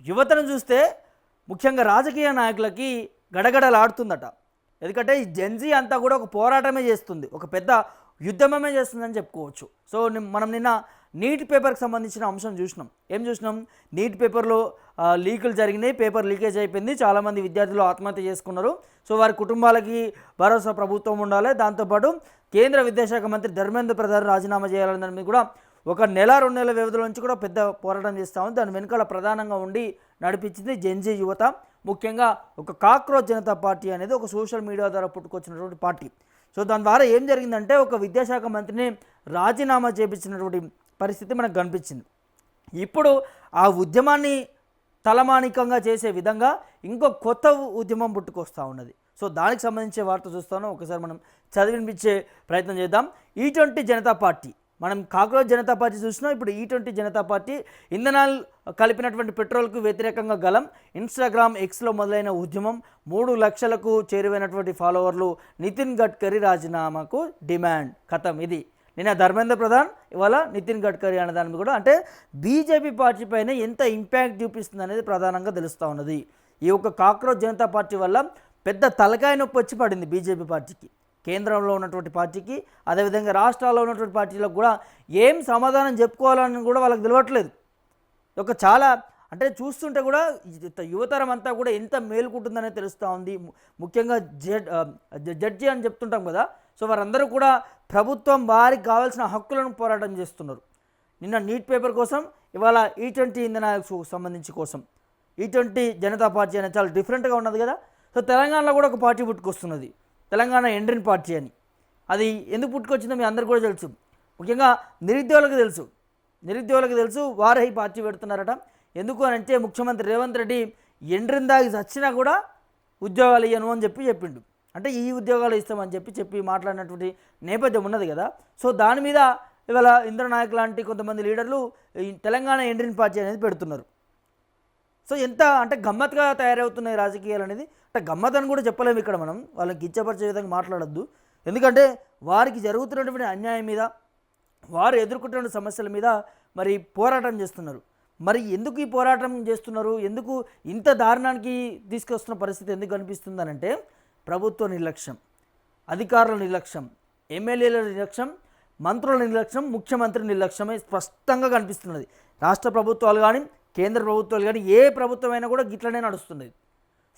యువతను చూస్తే ముఖ్యంగా రాజకీయ నాయకులకి గడగడలాడుతుందట. ఎందుకంటే ఈ జెన్జీ అంతా కూడా ఒక పోరాటమే చేస్తుంది, ఒక పెద్ద యుద్ధమే చేస్తుందని చెప్పుకోవచ్చు. సో మనం నిన్న నీట్ పేపర్కి సంబంధించిన అంశం చూసినాం. ఏం చూసినాం? నీట్ పేపర్లో లీకులు జరిగినాయి, పేపర్ లీకేజ్ అయిపోయింది, చాలామంది విద్యార్థులు ఆత్మహత్య చేసుకున్నారు. సో వారి కుటుంబాలకి భరోసా ప్రభుత్వం ఉండాలి. దాంతోపాటు కేంద్ర విద్యాశాఖ మంత్రి ధర్మేంద్ర ప్రధాన్ రాజీనామా చేయాలనే దాని మీద కూడా ఒక నెల 2 నెలల వ్యవధిలో నుంచి కూడా పెద్ద పోరాటం చేస్తూ ఉంది. దాని వెనుకాల ప్రధానంగా ఉండి నడిపించింది జెన్జీ యువత. ముఖ్యంగా ఒక కాక్రోచ్ జనతా పార్టీ అనేది ఒక సోషల్ మీడియా ద్వారా పుట్టుకొచ్చినటువంటి పార్టీ. సో దాని ద్వారా ఏం జరిగిందంటే ఒక విద్యాశాఖ మంత్రిని రాజీనామా చేపించినటువంటి పరిస్థితి మనకు కనిపించింది. ఇప్పుడు ఆ ఉద్యమాన్ని తలమానికంగా చేసే విధంగా ఇంకో కొత్త ఉద్యమం పుట్టుకొస్తూ ఉన్నది. సో దానికి సంబంధించే వార్త చూస్తాను, ఒకసారి మనం చదివినిపించే ప్రయత్నం చేద్దాం. ఈ20 జనతా పార్టీ, మనం కాక్రోచ్ జనతా పార్టీ చూసినాం, ఇప్పుడు ఈ20 జనతా పార్టీ ఇంధనాలు కలిపినటువంటి పెట్రోల్కు వ్యతిరేకంగా గలం. ఇన్స్టాగ్రామ్ ఎక్స్లో మొదలైన ఉద్యమం 3 లక్షలకు చేరువైనటువంటి ఫాలోవర్లు. నితిన్ గడ్కరీ రాజీనామాకు డిమాండ్. కథం ఇది. నిన్న ధర్మేంద్ర ప్రధాన్, ఇవాళ నితిన్ గడ్కరీ అనే దాని కూడా అంటే బీజేపీ పార్టీ పైన ఎంత ఇంపాక్ట్ చూపిస్తుంది అనేది ప్రధానంగా తెలుస్తూ ఉన్నది. ఈ యొక్క కాక్రోచ్ జనతా పార్టీ వల్ల పెద్ద తలకాయ నొప్పి వచ్చి పడింది బీజేపీ పార్టీకి, కేంద్రంలో ఉన్నటువంటి పార్టీకి, అదేవిధంగా రాష్ట్రాల్లో ఉన్నటువంటి పార్టీలకు కూడా ఏం సమాధానం చెప్పుకోవాలని కూడా వాళ్ళకి తెలియట్లేదు. ఒక చాలా అంటే చూస్తుంటే కూడా యువతరం అంతా కూడా ఎంత మేలుకుంటుందనే తెలుస్తూ ఉంది. ముఖ్యంగా జడ్జి అని చెప్తుంటాం కదా, సో వారందరూ కూడా ప్రభుత్వం వారికి కావాల్సిన హక్కులను పోరాటం చేస్తున్నారు. నిన్న నీట్ పేపర్ కోసం, ఇవాళ ఈ20 ఇంధనాలకు సంబంధించి కోసం. ఈ20 జనతా పార్టీ అనేది చాలా డిఫరెంట్గా ఉన్నది కదా. సో తెలంగాణలో కూడా ఒక పార్టీ పుట్టుకొస్తున్నది, తెలంగాణ ఎండ్రిన్ పార్టీ అని. అది ఎందుకు పుట్టుకొచ్చిందో మీ అందరికీ కూడా తెలుసు. ముఖ్యంగా నిరుద్యోగులకు తెలుసు వారే ఈ పార్టీ పెడుతున్నారట. ఎందుకు అని అంటే ముఖ్యమంత్రి రేవంత్ రెడ్డి ఎండ్రిన్ దాగి చచ్చినా కూడా ఉద్యోగాలు ఇయ్యను అని చెప్పిండు. అంటే ఈ ఉద్యోగాలు ఇస్తామని చెప్పి మాట్లాడినటువంటి నేపథ్యం ఉన్నది కదా. సో దాని మీద ఇవాళ ఇంద్రనాయక్ లాంటి కొంతమంది లీడర్లు ఈ తెలంగాణ ఎండ్రిన్ పార్టీ అనేది పెడుతున్నారు. సో ఎంత అంటే గమ్మత్తుగా తయారవుతున్నాయి రాజకీయాలు అనేది. అంటే గమ్మత్ అని కూడా చెప్పలేము ఇక్కడ, మనం వాళ్ళని కించపరిచే విధంగా మాట్లాడొద్దు. ఎందుకంటే వారికి జరుగుతున్నటువంటి అన్యాయం మీద, వారు ఎదుర్కొంటున్న సమస్యల మీద మరి పోరాటం చేస్తున్నారు. మరి ఎందుకు ఈ పోరాటం చేస్తున్నారు, ఎందుకు ఇంత దారుణానికి తీసుకొస్తున్న పరిస్థితి ఎందుకు కనిపిస్తుందనంటే ప్రభుత్వ నిర్లక్ష్యం, అధికారుల నిర్లక్ష్యం, ఎమ్మెల్యేల నిర్లక్ష్యం, మంత్రుల నిర్లక్ష్యం, ముఖ్యమంత్రి నిర్లక్ష్యమే స్పష్టంగా కనిపిస్తున్నది. రాష్ట్ర ప్రభుత్వాలు కానీ కేంద్ర ప్రభుత్వాలు కానీ ఏ ప్రభుత్వమైనా కూడా గిట్లనే నడుస్తున్నది.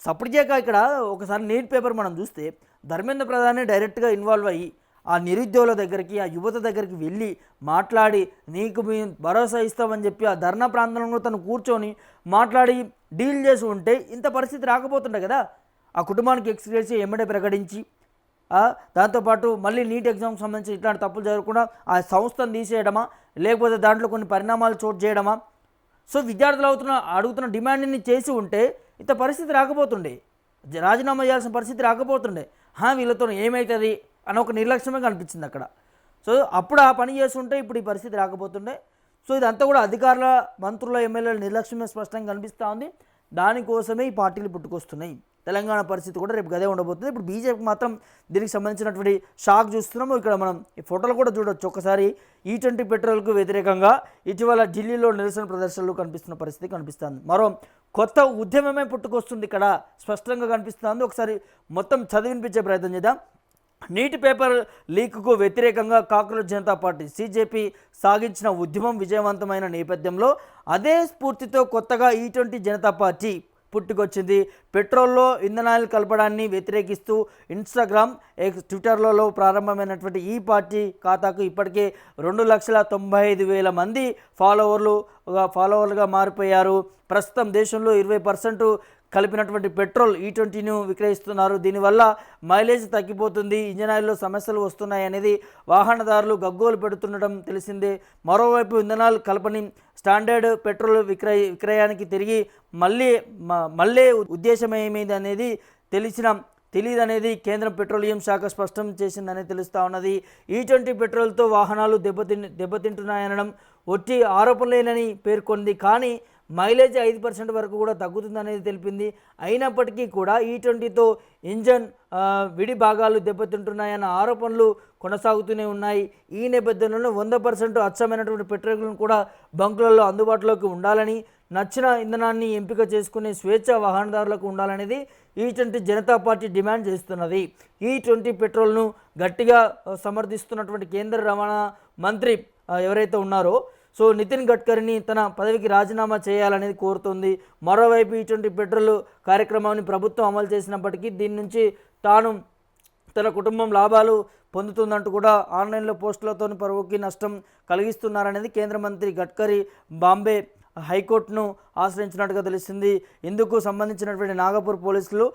సపరేట్గా ఇక్కడ ఒకసారి నీట్ పేపర్ మనం చూస్తే ధర్మేంద్ర ప్రధానే డైరెక్ట్గా ఇన్వాల్వ్ అయ్యి ఆ నిరుద్యోగుల దగ్గరికి, ఆ యువత దగ్గరికి వెళ్ళి మాట్లాడి నీకు మేము భరోసా ఇస్తామని చెప్పి ఆ ధర్నా ప్రాంతంలో తను కూర్చొని మాట్లాడి డీల్ చేసి ఉంటే ఇంత పరిస్థితి రాకపోతుండే కదా. ఆ కుటుంబానికి ఎక్స్గ్రేస్ ఎమ్మడే ప్రకటించి దాంతోపాటు మళ్ళీ నీట్ ఎగ్జామ్కి సంబంధించి ఇట్లాంటి తప్పులు జరగకుండా ఆ సంస్థను తీసేయడమా, లేకపోతే దాంట్లో కొన్ని పరిణామాలు చోటు చేయడమా. సో విద్యార్థులు అడుగుతున్న డిమాండ్ని చేసి ఉంటే ఇంత పరిస్థితి రాకపోతుండే, రాజీనామా చేయాల్సిన పరిస్థితి రాకపోతుండే. వీళ్ళతో ఏమవుతుంది అని ఒక నిర్లక్ష్యమే కనిపించింది అక్కడ. సో అప్పుడు ఆ పని చేస్తుంటే ఇప్పుడు ఈ పరిస్థితి రాకపోతుండే. సో ఇదంతా కూడా అధికారుల, మంత్రుల, ఎమ్మెల్యేల నిర్లక్ష్యమే స్పష్టంగా కనిపిస్తూ ఉంది. దానికోసమే ఈ పార్టీలు పుట్టుకొస్తున్నాయి. తెలంగాణ పరిస్థితి కూడా రేపు గదే ఉండబోతుంది. ఇప్పుడు బీజేపీకి మాత్రం దీనికి సంబంధించినటువంటి షాక్ చూస్తున్నాము. ఇక్కడ మనం ఈ ఫోటోలు కూడా చూడొచ్చు. ఒకసారి ఈ20 పెట్రోల్కు వ్యతిరేకంగా ఇటీవల ఢిల్లీలో నిరసన ప్రదర్శనలు కనిపిస్తున్న పరిస్థితి కనిపిస్తుంది. మరో కొత్త ఉద్యమమే పుట్టుకొస్తుంది ఇక్కడ స్పష్టంగా కనిపిస్తుంది. ఒకసారి మొత్తం చదివినిపించే ప్రయత్నం చేద్దాం. నీటి పేపర్ లీక్కు వ్యతిరేకంగా కాక్రోచ్ జనతా పార్టీ సీజేపీ సాగించిన ఉద్యమం విజయవంతమైన నేపథ్యంలో అదే స్ఫూర్తితో కొత్తగా ఈ20 జనతా పార్టీ పుట్టుకొచ్చింది. పెట్రోల్లో ఇంధనాలు కలపడాన్ని వ్యతిరేకిస్తూ ఇన్స్టాగ్రామ్, ట్విట్టర్లలో ప్రారంభమైనటువంటి ఈ పార్టీ ఖాతాకు ఇప్పటికే 2,95,000 మంది ఫాలోవర్లుగా మారిపోయారు. ప్రస్తుతం దేశంలో 20% కలిపినటువంటి పెట్రోల్ ఈ20ను విక్రయిస్తున్నారు. దీనివల్ల మైలేజ్ తగ్గిపోతుంది, ఇంజన్ ఆయిల్లో సమస్యలు వస్తున్నాయి అనేది వాహనదారులు గగ్గోలు పెడుతుండడం తెలిసిందే. మరోవైపు ఇంధనాలు కలపని స్టాండర్డ్ పెట్రోల్ విక్రయానికి తిరిగి మళ్ళీ ఉద్దేశం ఏమిది అనేది తెలియదనేది కేంద్ర పెట్రోలియం శాఖ స్పష్టం చేసిందని తెలుస్తూ ఉన్నది. ఈ20 పెట్రోల్తో వాహనాలు దెబ్బతింటున్నాయనడం ఒట్టి ఆరోపణలేనని పేర్కొంది. కానీ మైలేజ్ 5% వరకు కూడా తగ్గుతుందనేది తెలిపింది. అయినప్పటికీ కూడా ఈ20తో ఇంజన్ విడి భాగాలు దెబ్బతింటున్నాయన్న ఆరోపణలు కొనసాగుతూనే ఉన్నాయి. ఈ నేపథ్యంలో 100% అచ్చమైనటువంటి పెట్రోల్ను కూడా బంకులలో అందుబాటులోకి ఉండాలని నచ్చిన ఇంధనాన్ని ఎంపిక చేసుకునే స్వేచ్ఛ వాహనదారులకు ఉండాలనేది ఈ20 జనతా పార్టీ డిమాండ్ చేస్తున్నది. ఈ20 పెట్రోల్ను గట్టిగా సమర్థిస్తున్నటువంటి కేంద్ర రవాణా మంత్రి ఎవరైతే ఉన్నారో సో నితిన్ గడ్కరీని తన పదవికి రాజీనామా చేయాలనేది కోరుతుంది. మరోవైపు ఈ20 పెట్రోల్ కార్యక్రమాన్ని ప్రభుత్వం అమలు చేసినప్పటికీ దీని నుంచి తాను తన కుటుంబం లాభాలు పొందుతుందంటూ కూడా ఆన్లైన్లో పోస్టులతో పరువుకి నష్టం కలిగిస్తున్నారనేది కేంద్ర మంత్రి గడ్కరీ బాంబే హైకోర్టును ఆశ్రయించినట్టుగా తెలిసింది. ఇందుకు సంబంధించినటువంటి నాగపూర్ పోలీసులు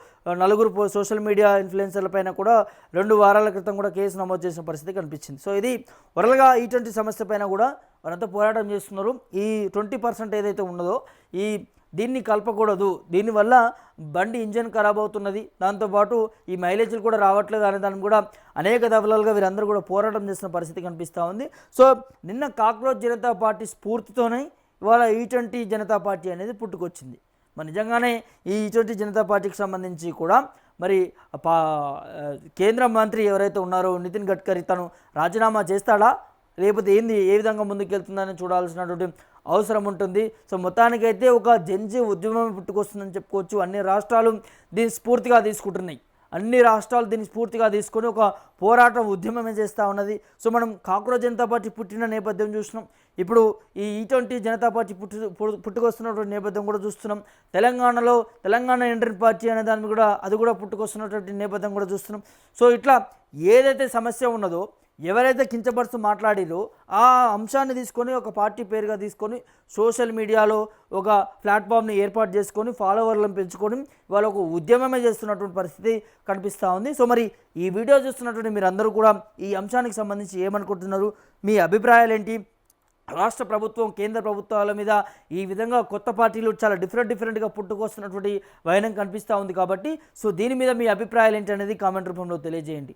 నలుగురు సోషల్ మీడియా ఇన్ఫ్లుయెన్సర్లపైన కూడా 2 వారాల క్రితం కూడా కేసు నమోదు చేసిన పరిస్థితి కనిపించింది. సో ఇది వరల్గా ఈ20 సమస్య పైన కూడా వారంతా పోరాటం చేస్తున్నారు. ఈ 20% ఏదైతే ఉన్నదో దీన్ని కలపకూడదు, దీనివల్ల బండి ఇంజన్ ఖరాబ్ అవుతున్నది, దాంతోపాటు ఈ మైలేజీలు కూడా రావట్లేదు అనే దాన్ని కూడా అనేక దఫలాలుగా వీరందరూ కూడా పోరాటం చేసిన పరిస్థితి కనిపిస్తూ ఉంది. సో నిన్న కాక్రోచ్ జనతా పార్టీ స్ఫూర్తితోనే ఇవాళ ఈ20 జనతా పార్టీ అనేది పుట్టుకొచ్చింది. మరి నిజంగానే ఈ ఈ20 జనతా పార్టీకి సంబంధించి కూడా మరి కేంద్ర మంత్రి ఎవరైతే ఉన్నారో నితిన్ గడ్కరీ తను రాజీనామా చేస్తాడా లేకపోతే ఏ విధంగా ముందుకెళ్తుందని చూడాల్సినటువంటి అవసరం ఉంటుంది. సో మొత్తానికైతే ఒక జెన్జీ ఉద్యమం పుట్టుకొస్తుందని చెప్పుకోవచ్చు. అన్ని రాష్ట్రాలు దీన్ని స్ఫూర్తిగా తీసుకుంటున్నాయి. అన్ని రాష్ట్రాలు దీన్ని స్ఫూర్తిగా తీసుకొని ఒక పోరాటం ఉద్యమమే చేస్తూ ఉన్నది. సో మనం కాక్రోచ్ జనతా పార్టీ పుట్టిన నేపథ్యం చూస్తున్నాం. ఇప్పుడు ఈ ఈ20 జనతా పార్టీ పుట్టుకొస్తున్నటువంటి నేపథ్యం కూడా చూస్తున్నాం. తెలంగాణలో తెలంగాణ ఇంటర్ పార్టీ అనే దాన్ని కూడా అది కూడా పుట్టుకొస్తున్నటువంటి నేపథ్యం కూడా చూస్తున్నాం. సో ఇట్లా ఏదైతే సమస్య ఉన్నదో ఎవరైతే కించపరుస్తూ మాట్లాడిరో ఆ అంశాన్ని తీసుకొని ఒక పార్టీ పేరుగా తీసుకొని సోషల్ మీడియాలో ఒక ప్లాట్ఫామ్ని ఏర్పాటు చేసుకొని ఫాలోవర్లను పెంచుకొని ఇవాళ ఒక ఉద్యమమే చేస్తున్నటువంటి పరిస్థితి కనిపిస్తూ ఉంది. సో మరి ఈ వీడియో చూస్తున్నటువంటి మీరందరూ కూడా ఈ అంశానికి సంబంధించి ఏమనుకుంటున్నారు, మీ అభిప్రాయాలు ఏంటి? రాష్ట్ర ప్రభుత్వం కేంద్ర ప్రభుత్వాల మీద ఈ విధంగా కొత్త పార్టీలు చాలా డిఫరెంట్గా పుట్టుకొస్తున్నటువంటి వైనం కనిపిస్తూ ఉంది కాబట్టి సో దీని మీద మీ అభిప్రాయాలు ఏంటి అనేది కామెంట్ రూపంలో తెలియజేయండి.